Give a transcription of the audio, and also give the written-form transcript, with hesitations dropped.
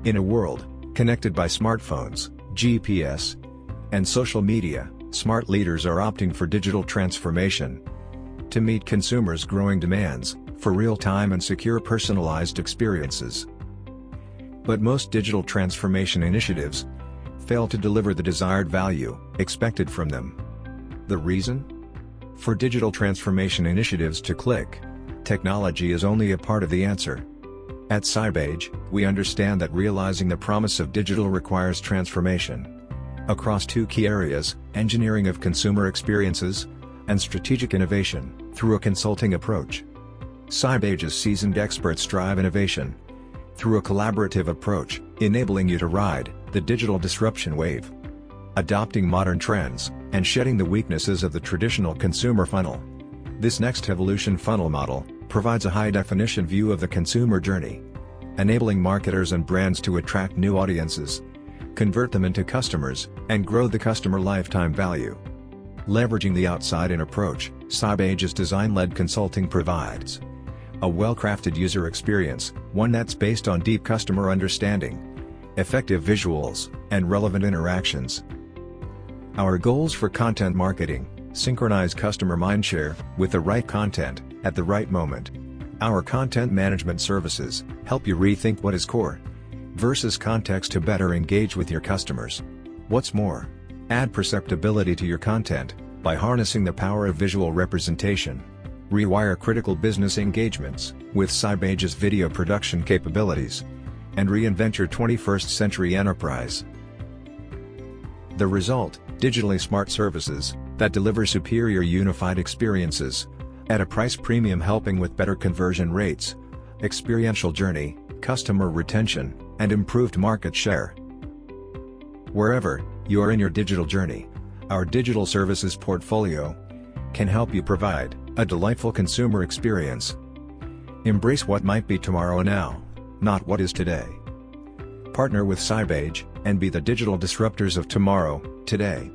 In a world connected by smartphones, GPS, and social media, smart leaders are opting for digital transformation to meet consumers' growing demands for real-time and secure personalized experiences. But most digital transformation initiatives fail to deliver the desired value expected from them. The reason? For digital transformation initiatives to click, technology is only a part of the answer. At Cybage, we understand that realizing the promise of digital requires transformation across two key areas: engineering of consumer experiences and strategic innovation through a consulting approach. Cybage's seasoned experts drive innovation through a collaborative approach, enabling you to ride the digital disruption wave, adopting modern trends and shedding the weaknesses of the traditional consumer funnel. This next evolution funnel model provides a high-definition view of the consumer journey, enabling marketers and brands to attract new audiences, convert them into customers, and grow the customer lifetime value. Leveraging the outside-in approach, Cybage's design-led consulting provides a well-crafted user experience, one that's based on deep customer understanding, effective visuals, and relevant interactions. Our goals for content marketing: synchronize customer mindshare with the right content at the right moment. Our content management services help you rethink what is core versus context to better engage with your customers. What's more, add perceptibility to your content by harnessing the power of visual representation. Rewire critical business engagements with Cybage's video production capabilities, and reinvent your 21st century enterprise. The result: digitally smart services that deliver superior unified experiences at a price premium, helping with better conversion rates, experiential journey, customer retention, and improved market share. Wherever you are in your digital journey, our digital services portfolio can help you provide a delightful consumer experience. Embrace what might be tomorrow now, not what is today. Partner with Cybage and be the digital disruptors of tomorrow, today.